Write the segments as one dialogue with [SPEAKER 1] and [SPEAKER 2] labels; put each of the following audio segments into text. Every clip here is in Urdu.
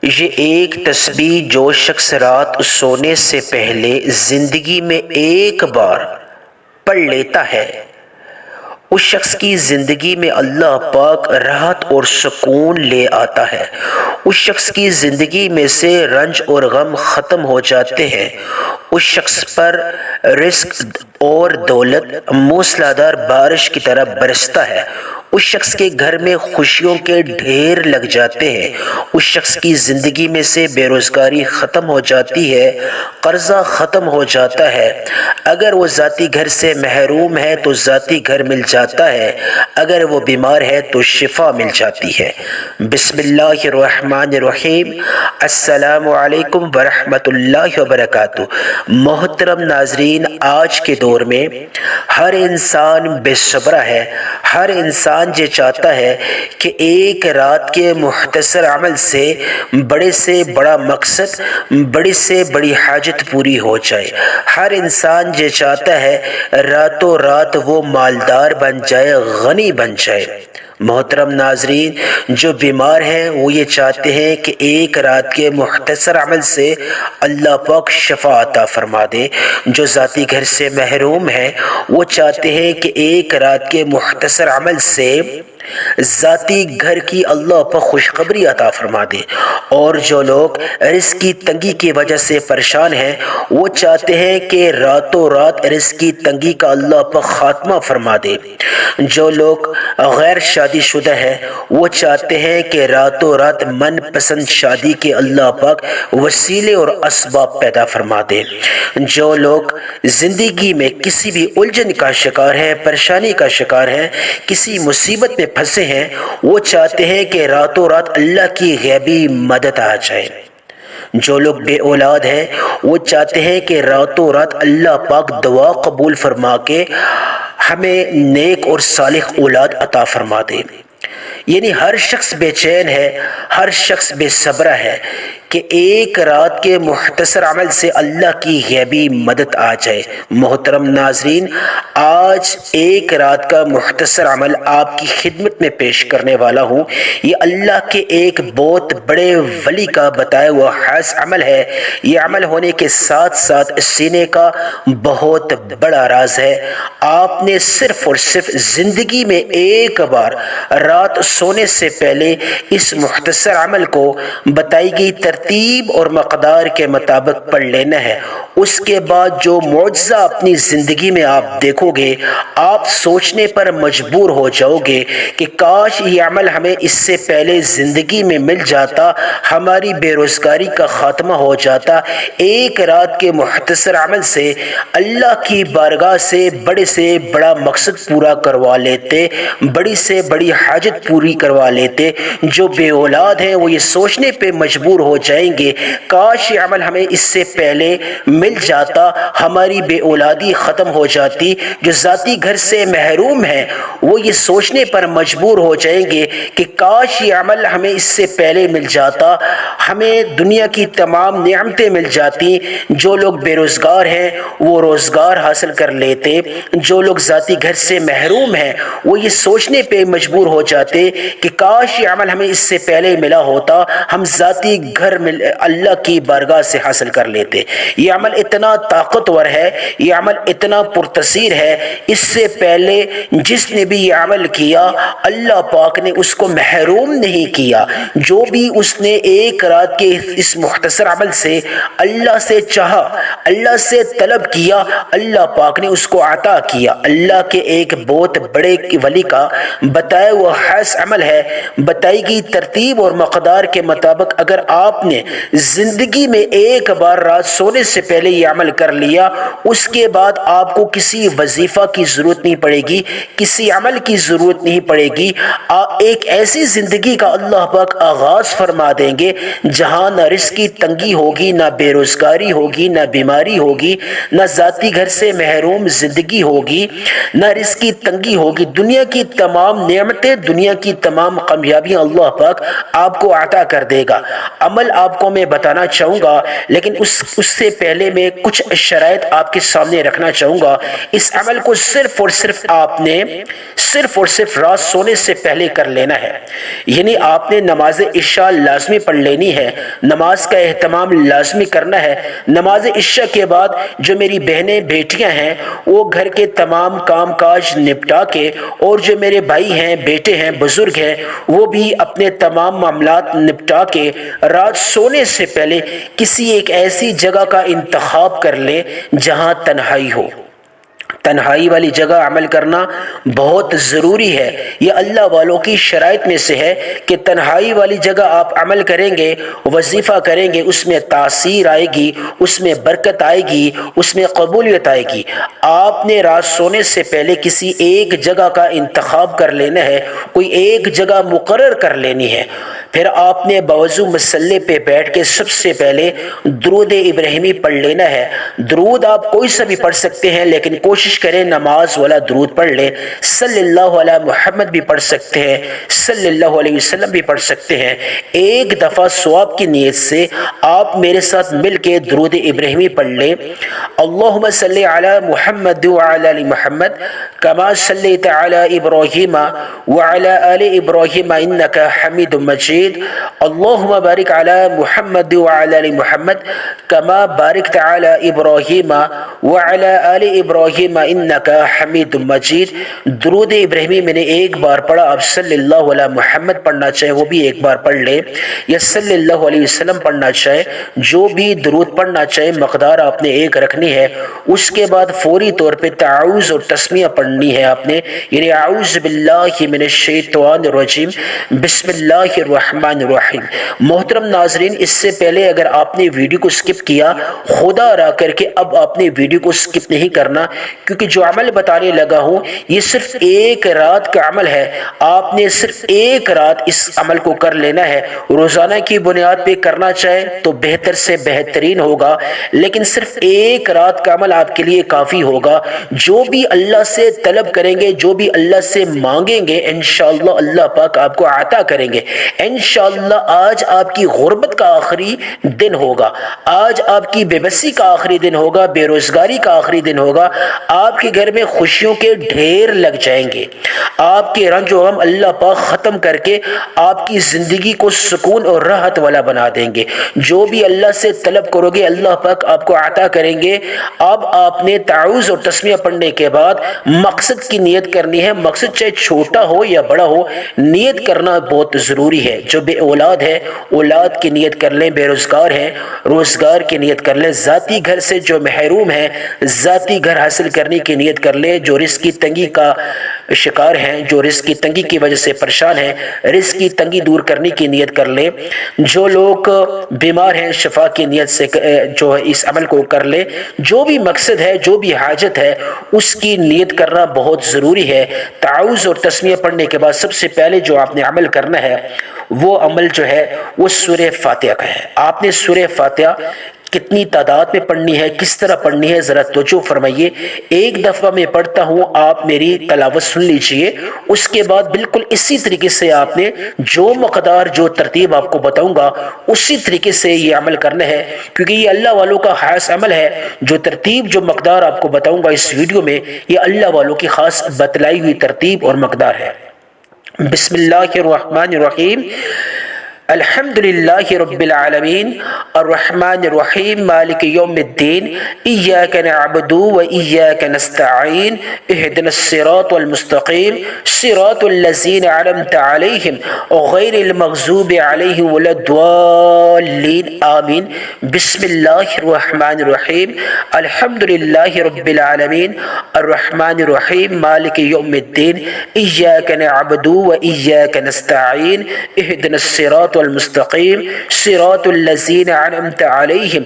[SPEAKER 1] یہ ایک تسبیح جو شخص رات سونے سے پہلے زندگی میں ایک بار پڑھ لیتا ہے، اس شخص کی زندگی میں اللہ پاک راحت اور سکون لے آتا ہے۔ اس شخص کی زندگی میں سے رنج اور غم ختم ہو جاتے ہیں۔ اس شخص پر رزق اور دولت موسلادھار بارش کی طرح برستا ہے۔ اس شخص کے گھر میں خوشیوں کے ڈھیر لگ جاتے ہیں۔ اس شخص کی زندگی میں سے بے روزگاری ختم ہو جاتی ہے، قرضہ ختم ہو جاتا ہے۔ اگر وہ ذاتی گھر سے محروم ہے تو ذاتی گھر مل جاتا ہے، اگر وہ بیمار ہے تو شفا مل جاتی ہے۔ بسم اللہ الرحمن الرحیم۔ السلام علیکم ورحمۃ اللہ وبرکاتہ۔ محترم ناظرین، آج کے دور میں ہر انسان بے صبر ہے۔ ہر انسان یہ چاہتا ہے کہ ایک رات کے مختصر عمل سے بڑا مقصد، بڑی سے بڑی حاجت پوری ہو جائے۔ ہر انسان یہ چاہتا ہے راتوں رات وہ مالدار بن جائے، غنی بن جائے۔ محترم ناظرین، جو بیمار ہیں وہ یہ چاہتے ہیں کہ ایک رات کے مختصر عمل سے اللہ پاک شفا عطا فرما دے۔ جو ذاتی گھر سے محروم ہیں وہ چاہتے ہیں کہ ایک رات کے مختصر عمل سے ذاتی گھر کی اللہ پاک خوشخبری عطا فرما دے۔ اور جو لوگ رزق کی تنگی کی وجہ سے پریشان ہیں وہ چاہتے ہیں کہ راتوں رات رزق کی تنگی کا اللہ پاک خاتمہ فرما دے۔ جو لوگ غیر شادی شدہ ہیں وہ چاہتے ہیں کہ راتوں رات من پسند شادی کے اللہ پاک وسیلے اور اسباب پیدا فرما دے۔ جو لوگ زندگی میں کسی بھی الجھن کا شکار ہیں، پریشانی کا شکار ہیں، کسی مصیبت میں پھنسے ہیں، وہ چاہتے ہیں کہ راتوں رات اللہ کی غیبی مدد آ جائے۔ جو لوگ بے اولاد ہیں وہ چاہتے ہیں کہ راتوں رات اللہ پاک دعا قبول فرما کے ہمیں نیک اور صالح اولاد عطا فرما دے۔ یعنی ہر شخص بے چین ہے، ہر شخص بے صبر ہے کہ ایک رات کے مختصر عمل سے اللہ کی غیبی مدد آ جائے۔ محترم ناظرین، آج ایک رات کا مختصر عمل آپ کی خدمت میں پیش کرنے والا ہوں۔ یہ اللہ کے ایک بہت بڑے ولی کا بتایا ہوا خاص عمل ہے۔ یہ عمل ہونے کے ساتھ ساتھ سینے کا بہت بڑا راز ہے۔ آپ نے صرف اور صرف زندگی میں ایک بار رات سونے سے پہلے اس مختصر عمل کو بتائی گئی ترتیب اور مقدار کے مطابق پڑھ لینا ہے۔ اس کے بعد جو معجزہ اپنی زندگی میں آپ دیکھو گے، آپ سوچنے پر مجبور ہو جاؤ گے کہ کاش یہ عمل ہمیں اس سے پہلے زندگی میں مل جاتا، ہماری بے روزگاری کا خاتمہ ہو جاتا۔ ایک رات کے مختصر عمل سے اللہ کی بارگاہ سے بڑا مقصد پورا کروا لیتے، بڑی سے بڑی حاجت پوری کروا لیتے۔ جو بے اولاد ہیں وہ یہ سوچنے پہ مجبور ہو جائیں گے کاش یہ عمل ہمیں اس سے پہلے مل جاتا، ہماری بے اولادی ختم ہو جاتی۔ جو ذاتی گھر سے محروم ہیں وہ یہ سوچنے پر مجبور ہو جائیں گے کہ کاش یہ عمل ہمیں اس سے پہلے مل جاتا، ہمیں دنیا کی تمام نعمتیں مل جاتی۔ جو لوگ بے روزگار ہیں وہ روزگار حاصل کر لیتے۔ جو لوگ ذاتی گھر سے محروم ہیں وہ یہ سوچنے پہ مجبور ہو جاتے کہ کاش یہ عمل ہمیں اس سے پہلے ملا ہوتا، ہم ذاتی گھر اللہ کی بارگاہ سے حاصل کر لیتے۔ یہ عمل اتنا طاقتور ہے، یہ عمل اتنا پرتاثیر ہے، اس سے پہلے جس نے بھی یہ عمل کیا اللہ پاک نے اس کو محروم نہیں کیا۔ جو بھی اس نے ایک رات کے اس مختصر عمل سے اللہ سے چاہا، اللہ سے طلب کیا، اللہ پاک نے اس کو عطا کیا۔ اللہ کے ایک بہت بڑے ولی کا بتایا ہوا خاص عمل ہے۔ بتائی گئی ترتیب اور مقدار کے مطابق اگر آپ نے زندگی میں ایک بار رات سونے سے پہلے یہ عمل کر لیا، اس کے بعد آپ کو کسی وظیفہ کی ضرورت نہیں پڑے گی، کسی عمل کی ضرورت نہیں پڑے گی۔ ایک ایسی زندگی کا اللہ پاک آغاز فرما دیں گے جہاں نہ رزق کی تنگی ہوگی، نہ بے روزگاری ہوگی، نہ بیماری بیماری ہوگی، نہ ذاتی گھر سے محروم زندگی ہوگی، نہ رزق کی تنگی ہوگی۔ دنیا کی تمام نعمتیں، دنیا کی تمام کامیابیاں اللہ پاک آپ کو عطا کر دے گا۔ عمل آپ کو میں بتانا چاہوں گا، لیکن اس سے پہلے میں کچھ شرائط آپ کے سامنے رکھنا چاہوں گا۔ اس عمل کو صرف اور صرف آپ نے رات سونے سے پہلے کر لینا ہے، یعنی آپ نے نماز عشاء لازمی پڑھ لینی ہے، نماز کا اہتمام لازمی کرنا ہے۔ نماز عشاء کے بعد جو میری بہنیں بیٹیاں ہیں وہ گھر کے تمام کام کاج نپٹا کے، اور جو میرے بھائی ہیں، بیٹے ہیں، بزرگ ہیں، وہ بھی اپنے تمام معاملات نپٹا کے رات سونے سے پہلے کسی ایک ایسی جگہ کا انتخاب کر لیں جہاں تنہائی ہو۔ تنہائی والی جگہ عمل کرنا بہت ضروری ہے۔ یہ اللہ والوں کی شرائط میں سے ہے کہ تنہائی والی جگہ آپ عمل کریں گے، وظیفہ کریں گے، اس میں تاثیر آئے گی، اس میں برکت آئے گی، اس میں قبولیت آئے گی۔ آپ نے رات سونے سے پہلے کسی ایک جگہ کا انتخاب کر لینا ہے، کوئی ایک جگہ مقرر کر لینی ہے۔ پھر آپ نے باوضو مصلی پہ بیٹھ کے سب سے پہلے درود ابراہیمی پڑھ لینا ہے۔ درود آپ کوئی سا بھی پڑھ سکتے ہیں، لیکن کوشش کریں نماز والا درود پڑھ لیں۔ صلی اللہ علیہ محمد بھی پڑھ سکتے ہیں، صلی اللہ علیہ وسلم بھی پڑھ سکتے ہیں۔ ایک دفعہ ثواب کی نیت سے آپ میرے ساتھ مل کے درود ابراہیمی پڑھ لیں۔ اللہم صلی علی محمد وعلی آل محمد کما صلیت علی ابراہیم وعلی آل ابراہیم انک حمید مجید۔ اللہم بارک علی محمد وعلی آل محمد کما بارکت علی ابراہیم وعلی آل ابراہیم انک حمید مجید۔ درود ابراہیمی میں نے ایک بار پڑھا، آپ صلی اللہ علیہ محمد پڑھنا چاہیں وہ بھی ایک بار پڑھ لیں، یا صلی اللہ علیہ وسلم پڑھنا چاہیں، جو بھی درود پڑھنا چاہیں مقدار آپ نے ایک رکھنی ہے۔ اس کے بعد فوری طور پہ تعوذ اور تسمیہ پڑھنی ہے آپ نے، یعنی اعوذ باللہ من الشیطان الرجیم بسم اللہ الرحمن الرحیم۔ محترم ناظرین، اس سے پہلے اگر آپ نے ویڈیو کو سکپ کیا، خدا را کر کے اب آپ نے ویڈیو کو سکپ نہیں کرنا، کیونکہ جو عمل بتانے لگا ہوں یہ صرف ایک رات کا عمل ہے۔ آپ نے صرف ایک رات اس عمل کو کر لینا ہے۔ روزانہ کی بنیاد پہ کرنا چاہیں تو بہتر سے بہترین ہوگا، لیکن صرف ایک رات کا عمل آپ کے لیے کافی ہوگا۔ جو بھی اللہ سے طلب کریں گے، جو بھی اللہ سے مانگیں گے، انشاءاللہ اللہ پاک آپ کو عطا کریں گے۔ انشاءاللہ آج آپ کی غربت کا آخری دن ہوگا، آج آپ کی بے بسی کا آخری دن ہوگا، بے روزگاری کا آخری دن ہوگا۔ آپ کے گھر میں خوشیوں کے ڈھیر لگ جائیں گے۔ آپ کے رنج و غم اللہ پاک ختم کر کے آپ کی زندگی کو سکون اور راحت والا بنا دیں گے۔ جو بھی اللہ سے طلب کرو گے اللہ پاک آپ کو عطا کریں گے۔ اب آپ نے تعوذ اور تسمیہ پڑھنے کے بعد مقصد کی نیت کرنی ہے۔ مقصد چاہے چھوٹا ہو یا بڑا ہو، نیت کرنا بہت ضروری ہے۔ جو بے اولاد ہے اولاد کی نیت کر لیں، بے روزگار ہیں روزگار کی نیت کر لیں، ذاتی گھر سے جو محروم ہیں ذاتی گھر حاصل کرنے کی نیت کر لیں، جو رزق کی تنگی کا شکار ہیں، جو رزق کی تنگی کی وجہ سے پریشان ہیں، رزق کی تنگی دور کرنے کی نیت کر لیں۔ جو لوگ بیمار ہیں شفا کی نیت سے جو اس عمل کو کر لیں۔ جو بھی مقصد ہے، جو بھی حاجت ہے، اس کی نیت کرنا بہت ضروری ہے۔ تعوذ اور تسمیہ پڑھنے کے بعد سب سے پہلے جو آپ نے عمل کرنا ہے وہ عمل جو ہے وہ سورہ فاتحہ کا ہے۔ آپ نے سورہ فاتحہ کتنی تعداد میں پڑھنی ہے، کس طرح پڑھنی ہے، ذرا توجہ فرمائیے۔ ایک دفعہ میں پڑھتا ہوں، آپ میری تلاوت سن لیجئے، اس کے بعد بالکل اسی طریقے سے آپ نے جو مقدار جو ترتیب آپ کو بتاؤں گا اسی طریقے سے یہ عمل کرنا ہے، کیونکہ یہ اللہ والوں کا خاص عمل ہے۔ جو ترتیب جو مقدار آپ کو بتاؤں گا اس ویڈیو میں، یہ اللہ والوں کی خاص بتلائی ہوئی ترتیب اور مقدار ہے۔ بسم اللہ الرحمن الرحیم۔ الحمد للہ رب العالمین الرحمن الرحیم مالک یوم الدین ایاک نعبد و ایاک نستعین اہدنا الصراط المستقیم صراط الذین انعمت علیہم غیر المغضوب علیہم ولا الضالین آمین۔ بسم اللہ الرحمن الرحیم۔ الحمد للہ رب العالمین الرحمن الرحیم مالک یوم الدین ایاک نعبد و ایاک نستعین اہدنا الصراط المستقیم صراط الذین انعمت علیہم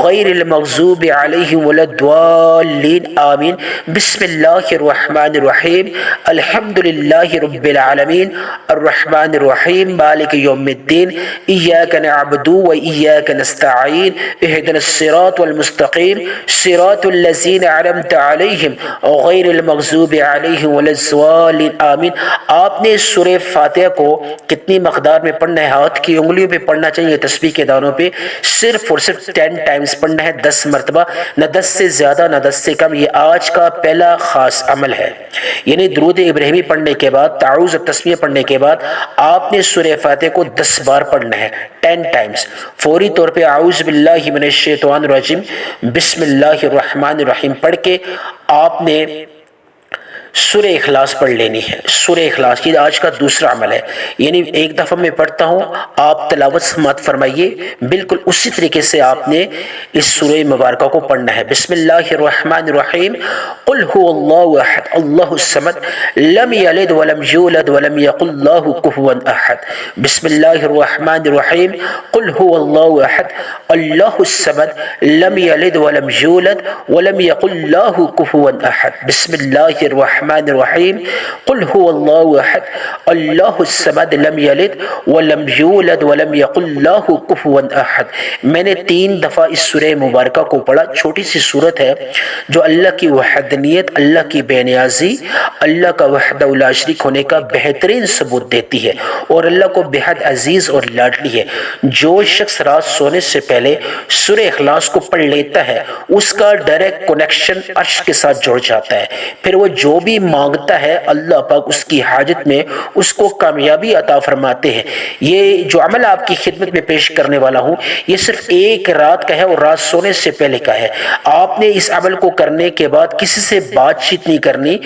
[SPEAKER 1] غیر المغضوب علیہم ولا الضالین آمین۔ بسم اللہ الرحمن الرحیم۔ الحمد للہ رب العالمین الرحمن الرحیم مالک یوم الدین ایاک نعبد و ایاک نستعین اهدنا الصراط المستقیم صراط الذین انعمت علیہم غیر المغضوب علیہم ولا الضالین آمین۔ آپ نے سورہ فاتحہ کو کتنی مقدار میں پڑھنا ہے؟ ہاتھ کی انگلیوں پہ پڑھنا چاہیے، تسبیح کے دانوں پہ صرف اور صرف 10 ٹائمز پڑھنا ہے، 10 مرتبہ، نہ 10 سے زیادہ نہ 10 سے کم۔ یہ آج کا پہلا خاص عمل ہے، یعنی درود ابراہیمی پڑھنے کے بعد، تعوذ اور تسمیہ پڑھنے کے بعد آپ نے سورہ فاتحہ کو 10 بار پڑھنا ہے، 10 ٹائمز۔ فوری طور پہ اعوذ باللہ من الشیطان الرجیم بسم اللہ الرحمن الرحیم پڑھ کے آپ نے سورہ اخلاص پڑھ لینی ہے۔ سورہ اخلاص یہ آج کا دوسرا عمل ہے، یعنی ایک دفعہ میں پڑھتا ہوں، آپ تلاوت سماعت فرمائیے، بالکل اسی طریقے سے آپ نے اس سورہ مبارکہ کو پڑھنا ہے۔ بسم اللہ الرحمن الرحیم قل هو اللہ احد اللہ الصمد لم یلد ولم یولد ولم یکن له کفوا احد۔ بسم اللہ الرحمن الرحیم قل هو اللہ احد اللہ الصمد لم یلد ولم یولد ولم یکن له کفوا احد۔ بسم اللہ الرحمن الرحیم قل هو اللہ احد اللہ الصمد لم یلد ولم یولد ولم یکن له کفوا احد۔ میں نے 3 دفعہ اس سورہ مبارکہ کو پڑھا۔ چھوٹی سی سورت ہے جو اللہ کی وحدانیت، اللہ کی بے نیازی، اللہ کا وحدہ لا شریک ہونے کا بہترین ثبوت دیتی ہے، اور اللہ کو بے حد عزیز اور لاڈلی ہے۔ جو شخص رات سونے سے پہلے سورہ اخلاص کو پڑھ لیتا ہے اس کا ڈائریکٹ کنیکشن عرش کے ساتھ جڑ جاتا ہے، پھر وہ جو بھی مانگتا ہے اللہ پاک اس کی حاجت میں اس کو کامیابی عطا فرماتے ہیں۔ یہ جو عمل آپ کی خدمت میں پیش کرنے والا ہوں یہ صرف ایک رات کا ہے اور رات سونے سے پہلے کا ہے۔ آپ نے اس عمل کو کرنے کے بعد کسی سے بات چیت نہیں کرنی،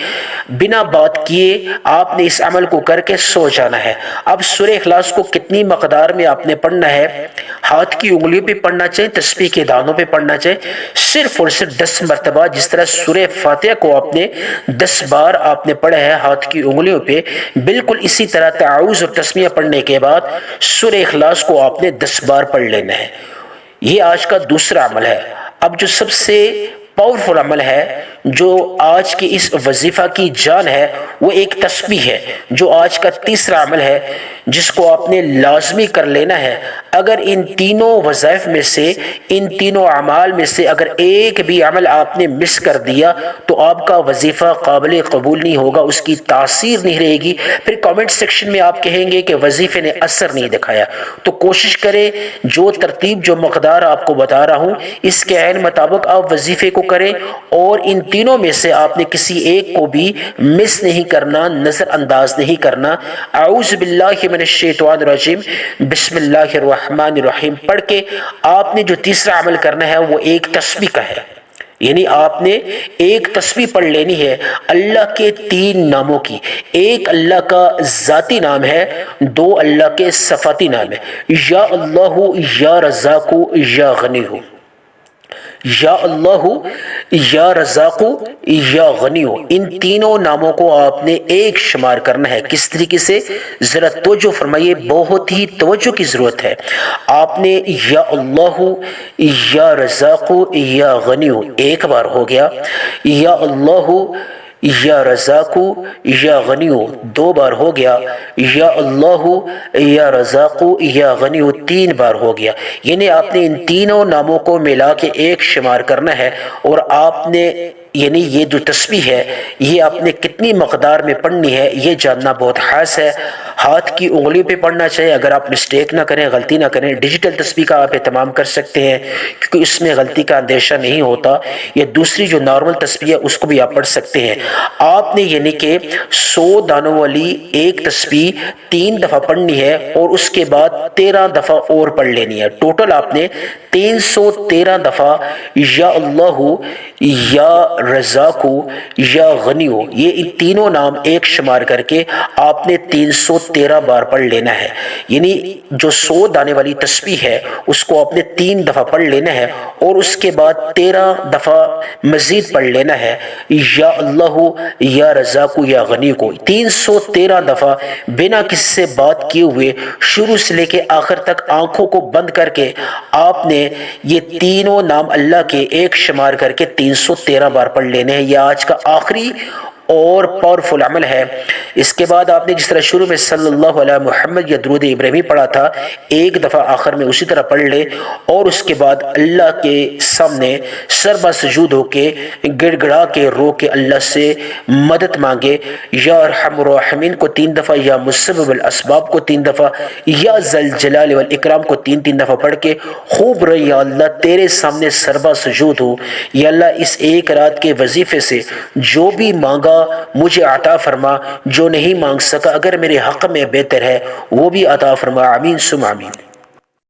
[SPEAKER 1] بنا بات کیے آپ نے اس عمل کو کر کے سو جانا ہے۔ اب سورہ اخلاص کو کتنی مقدار میں آپ نے پڑھنا ہے؟ ہاتھ کی انگلیوں پہ پڑھنا چاہیے، تسبیح کے دانوں پہ پڑھنا چاہیے، صرف اور صرف 10 مرتبہ، جس طرح سورہ فاتحہ کو آپ نے 10 بار آپ نے پڑھا ہے ہاتھ کی انگلیوں پہ، بالکل اسی طرح تعوذ اور تسمیہ پڑھنے کے بعد سورہ اخلاص کو آپ نے 10 بار پڑھ لینا ہے۔ یہ آج کا دوسرا عمل ہے۔ اب جو سب سے پاورفل عمل ہے، جو آج کی اس وظیفہ کی جان ہے، وہ ایک تسبیح ہے، جو آج کا تیسرا عمل ہے جس کو آپ نے لازمی کر لینا ہے۔ اگر ان تینوں وظائف میں سے، ان تینوں اعمال میں سے اگر ایک بھی عمل آپ نے مس کر دیا تو آپ کا وظیفہ قابل قبول نہیں ہوگا، اس کی تاثیر نہیں رہے گی۔ پھر کامنٹ سیکشن میں آپ کہیں گے کہ وظیفے نے اثر نہیں دکھایا۔ تو کوشش کریں جو ترتیب، جو مقدار آپ کو بتا رہا ہوں، اس کے عین مطابق آپ وظیفے کو کریں، اور ان تینوں میں سے آپ نے کسی ایک کو بھی مس نہیں کرنا، نظر انداز نہیں کرنا۔ اعوذ باللہ من الشیطان الرجیم بسم اللہ الرحمن الرحیم پڑھ کے آپ نے جو تیسرا عمل کرنا ہے وہ ایک تسبیح کا ہے، یعنی آپ نے ایک تسبیح پڑھ لینی ہے اللہ کے 3 ناموں کی۔ ایک اللہ کا ذاتی نام ہے، 2 اللہ کے صفاتی نام ہے، یا اللہ، یا رزاق، یا غنی ہو۔ یا اللہ، یا رزاق، یا غنی ہو، ان تینوں ناموں کو آپ نے ایک شمار کرنا ہے۔ کس طریقے سے؟ ذرا توجہ فرمائیے، بہت ہی توجہ کی ضرورت ہے۔ آپ نے یا اللہ، یا رزاق، یا غنی ہو ایک بار ہو گیا، یا اللہ، یا رزاق، یا غنی ہو 2 بار ہو گیا، یا اللہ، یا رزاق، یا غنی ہو 3 بار ہو گیا۔ یعنی آپ نے ان تینوں ناموں کو ملا کے ایک شمار کرنا ہے، اور آپ نے یعنی یہ جو تسبیح ہے یہ آپ نے کتنی مقدار میں پڑھنی ہے یہ جاننا بہت خاص ہے۔ ہاتھ کی انگلی پہ پڑھنا چاہیے، اگر آپ مسٹیک نہ کریں، غلطی نہ کریں۔ ڈیجیٹل تسبیح کا آپ اہتمام کر سکتے ہیں کیونکہ اس میں غلطی کا اندیشہ نہیں ہوتا، یا دوسری جو نارمل تسبیح ہے اس کو بھی آپ پڑھ سکتے ہیں۔ آپ نے یعنی کہ 100 دانوں والی ایک تسبیح 3 دفعہ پڑھنی ہے، اور اس کے بعد 13 دفعہ اور پڑھ لینی ہے۔ ٹوٹل آپ نے 313 دفعہ یا اللہ، یا رزاق، یا غنی ہو، یہ ان تینوں نام ایک شمار کر کے آپ نے 313 بار پڑھ لینا ہے۔ یعنی جو 100 دانے والی تسبیح ہے اس کو آپ نے 3 دفعہ پڑھ لینا ہے، اور اس کے بعد 13 دفعہ مزید پڑھ لینا ہے یا اللہ، یا رزاق، یا غنی کو 313 دفعہ بنا کسی سے بات کیے ہوئے شروع سے لے کے آخر تک آنکھوں کو بند کر کے آپ نے یہ تینوں نام اللہ کے ایک شمار کر کے 313 بار پڑھ لینے ہیں۔ یہ آج کا آخری اور پاورفل عمل ہے۔ اس کے بعد آپ نے جس طرح شروع میں صلی اللہ علیہ محمد یا درود ابراہیمی پڑھا تھا، ایک دفعہ آخر میں اسی طرح پڑھ لے، اور اس کے بعد اللہ کے سامنے سربا سجود ہو کے گڑ گڑا کے رو کے اللہ سے مدد مانگے، یا ارحم الراحمین کو 3 دفعہ، یا مسبب الاسباب کو 3 دفعہ، یا ذل جلال والاکرام کو 3 دفعہ پڑھ کے خوب رہے، یا اللہ تیرے سامنے سربا سجود ہو، یا اللہ اس ایک رات کے وظیفے سے جو بھی مانگا مجھے عطا فرما، جو نہیں مانگ سکا اگر میرے حق میں بہتر ہے وہ بھی عطا فرما، آمین ثم آمین۔